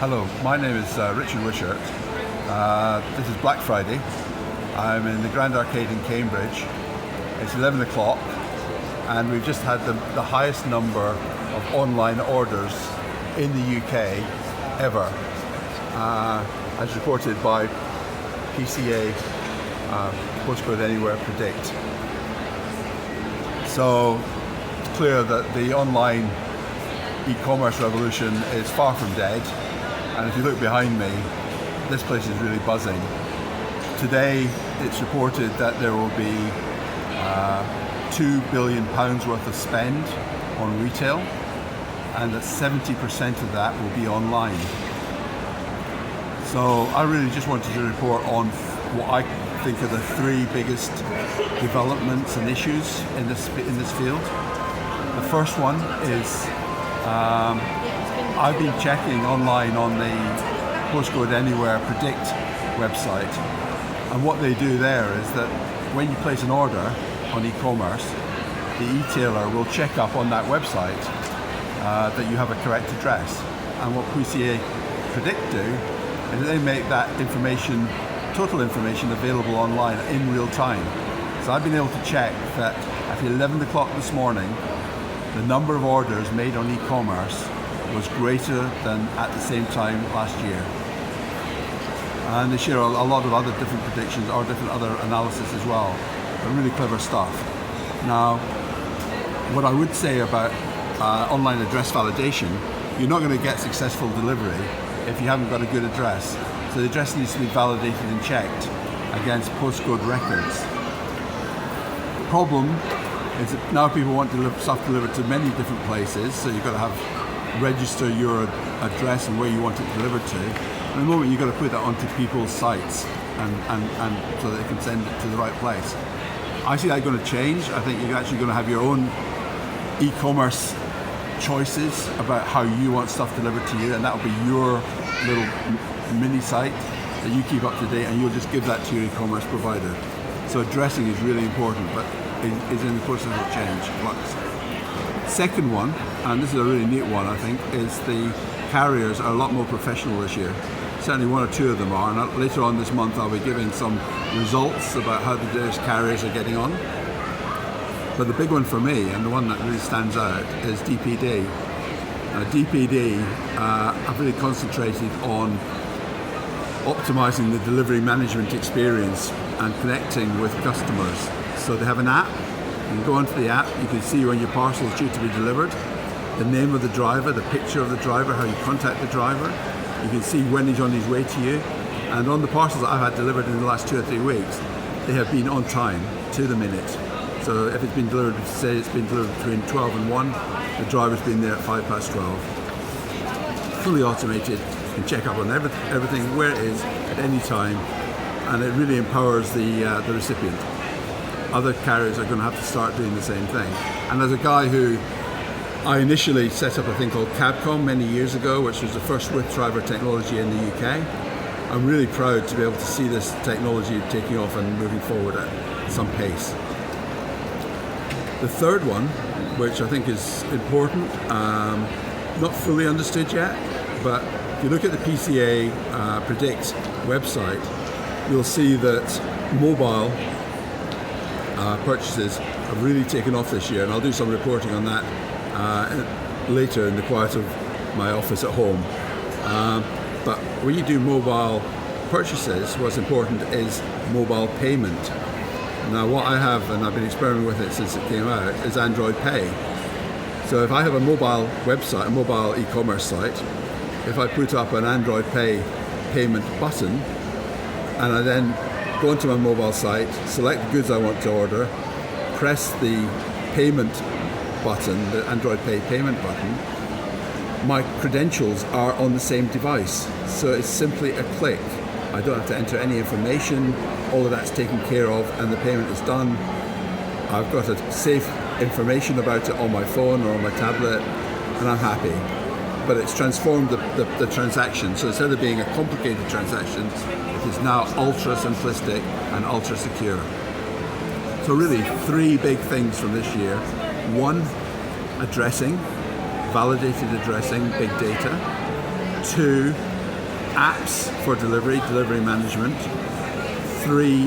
Hello, my name is Richard Wishart. This is Black Friday. I'm in the Grand Arcade in Cambridge. It's 11 o'clock and we've just had the highest number of online orders in the UK ever, as reported by PCA Postcode Anywhere Predict. So it's clear that the online e-commerce revolution is far from dead. And if you look behind me, this place is really buzzing. Today, it's reported that there will be £2 billion worth of spend on retail, and that 70% of that will be online. So I really just wanted to report on what I think are the three biggest developments and issues in this field. The first one is I've been checking online on the Postcode Anywhere Predict website, and what they do there is that when you place an order on e-commerce, the e-tailer will check up on that website that you have a correct address. And what PCA Predict do is that they make that information, total information, available online in real time. So I've been able to check that at 11 o'clock this morning, the number of orders made on e-commerce was greater than at the same time last year. And they share a lot of other different predictions or different other analysis as well, but really clever stuff. Now, what I would say about online address validation, you're not going to get successful delivery if you haven't got a good address. So the address needs to be validated and checked against postcode records. The problem is that now people want stuff delivered to many different places, so you've got to register your address and where you want it delivered to. And the moment you've got to put that onto people's sites and so that they can send it to the right place. I see that going to change. I think you're actually going to have your own e-commerce choices about how you want stuff delivered to you, and that will be your little mini site that you keep up to date, and you'll just give that to your e-commerce provider. So addressing is really important, but is in the process of change, flux. Second one, and this is a really neat one I think, is the carriers are a lot more professional this year. Certainly one or two of them are, and later on this month I'll be giving some results about how the various carriers are getting on. But the big one for me, and the one that really stands out, is DPD. DPD have really concentrated on optimizing the delivery management experience and connecting with customers. So they have an app. You can go onto the app, you can see when your parcel is due to be delivered, the name of the driver, the picture of the driver, how you contact the driver. You can see when he's on his way to you. And on the parcels that I've had delivered in the last 2 or 3 weeks, they have been on time, to the minute. So if it's been delivered, say it's been delivered between 12 and 1, the driver's been there at 12:05. Fully automated, you can check up on everything, where it is, at any time, and it really empowers the recipient. Other carriers are going to have to start doing the same thing. And as a guy who, I initially set up a thing called Cabcom many years ago, which was the first with driver technology in the UK. I'm really proud to be able to see this technology taking off and moving forward at some pace. The third one, which I think is important, not fully understood yet, but if you look at the PCA Predict website, you'll see that mobile purchases have really taken off this year, and I'll do some reporting on that later in the quiet of my office at home. But when you do mobile purchases, what's important is mobile payment. Now what I have, and I've been experimenting with it since it came out, is Android Pay. So if I have a mobile website, a mobile e-commerce site, if I put up an Android Pay payment button, and I then go onto my mobile site, select the goods I want to order, press the payment button, the Android Pay payment button, my credentials are on the same device. So it's simply a click. I don't have to enter any information, all of that's taken care of, and the payment is done. I've got a safe information about it on my phone or on my tablet, and I'm happy. But it's transformed the transaction, so instead of being a complicated transaction, it is now ultra simplistic and ultra secure. So really, three big things from this year. One, addressing, validated addressing, big data. Two, apps for delivery management. 3,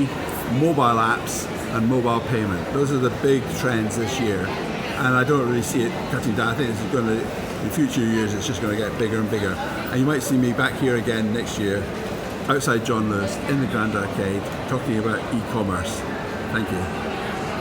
mobile apps and mobile payment. Those are the big trends this year, and I don't really see it cutting down. I think this is going to, in future years, it's just going to get bigger and bigger. And you might see me back here again next year, outside John Lewis, in the Grand Arcade, talking about e-commerce. Thank you.